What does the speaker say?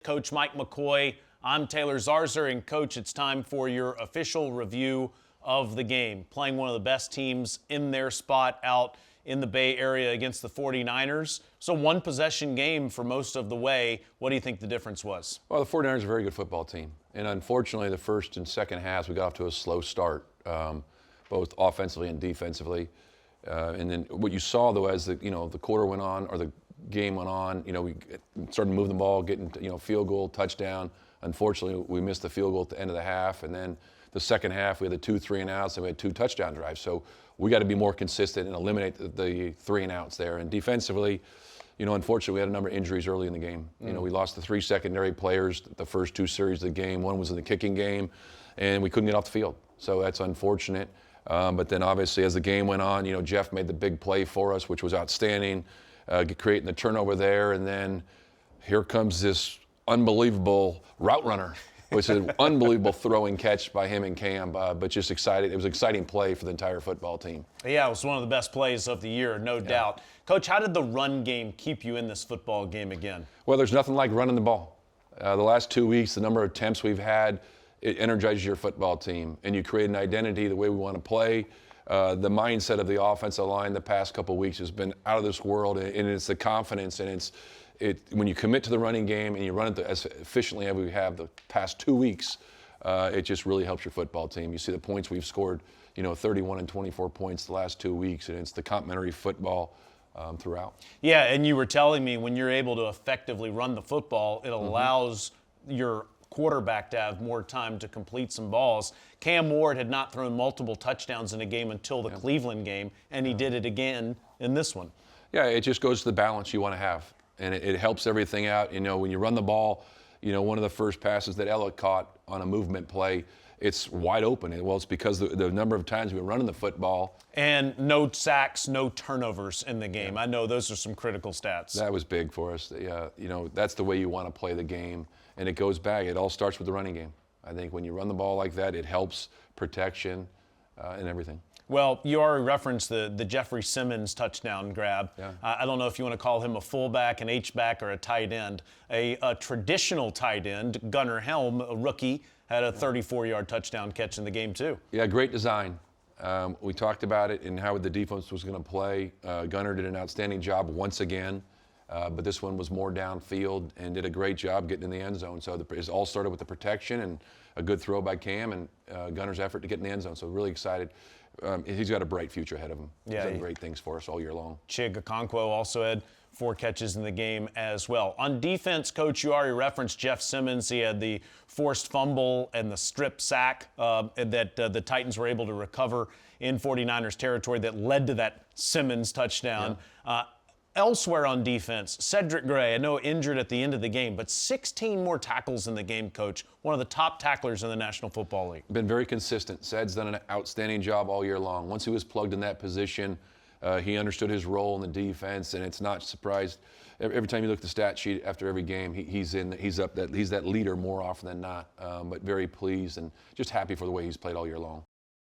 Coach Mike McCoy, I'm Taylor Zarzer, and Coach, it's time for your official review of the game. Playing one of the best teams in their spot out in the Bay Area against the 49ers. So one possession game for most of the way. What do you think the difference was? Well, the 49ers are a very good football team. And unfortunately, the first and second halves, we got off to a slow start, both offensively and defensively. And then what you saw, though, as the quarter went on, or the game went on, we started moving the ball, getting field goal, touchdown. Unfortunately, we missed the field goal at the end of the half, and then the second half we had the 2 3-and-outs, and we had 2 touchdown drives. So we got to be more consistent and eliminate the 3-and-outs there. And defensively, unfortunately, we had a number of injuries early in the game. We lost the 3 secondary players the first 2 series of the game. One was in the kicking game, and we couldn't get off the field. So that's unfortunate. But then obviously as the game went on, Jeff made the big play for us, which was outstanding, creating the turnover there. And then here comes this unbelievable route runner, which is an unbelievable throwing catch by him and Cam, but just excited. It was an exciting play for the entire football team. Yeah, it was one of the best plays of the year, no doubt. Coach, how did the run game keep you in this football game again? Well, there's nothing like running the ball. The last 2 weeks, the number of attempts we've had, it energizes your football team, and you create an identity the way we want to play. The mindset of the offensive line the past couple of weeks has been out of this world, and it's the confidence, and when you commit to the running game and you run it as efficiently as we have the past 2 weeks, it just really helps your football team. You see the points we've scored, 31 and 24 points the last 2 weeks, and it's the complementary football throughout. Yeah, and you were telling me when you're able to effectively run the football, it allows your quarterback to have more time to complete some balls. Cam Ward had not thrown multiple touchdowns in a game until the Cleveland game, and he did it again in this one. Yeah, it just goes to the balance you want to have, and it helps everything out. When you run the ball, one of the first passes that Elliott caught on a movement play, it's wide open. Well, it's because the number of times we were running the football. And no sacks, no turnovers in the game. I know those are some critical stats. That was big for us. That's the way you want to play the game. And it goes back. It all starts with the running game. I think when you run the ball like that, it helps protection and everything. Well, you already referenced the Jeffery Simmons touchdown grab. Yeah. I don't know if you want to call him a fullback, an H-back, or a tight end. A traditional tight end, Gunnar Helm, a rookie, had a 34-yard touchdown catch in the game too. Yeah, great design. We talked about it and how the defense was going to play. Gunnar did an outstanding job once again, but this one was more downfield and did a great job getting in the end zone. So it all started with the protection and a good throw by Cam and Gunnar's effort to get in the end zone. So really excited. He's got a bright future ahead of him. Yeah, he's done great things for us all year long. Chig Okonkwo also had 4 catches in the game as well. On defense, Coach, you already referenced Jeff Simmons. He had the forced fumble and the strip sack that the Titans were able to recover in 49ers territory that led to that Simmons touchdown. Yeah. Elsewhere on defense, Cedric Gray, I know injured at the end of the game, but 16 more tackles in the game, Coach. One of the top tacklers in the National Football League. Been very consistent. Ced's done an outstanding job all year long. Once he was plugged in that position, he understood his role in the defense, and it's not surprised. Every time you look at the stat sheet after every game, he's that leader more often than not. But very pleased and just happy for the way he's played all year long.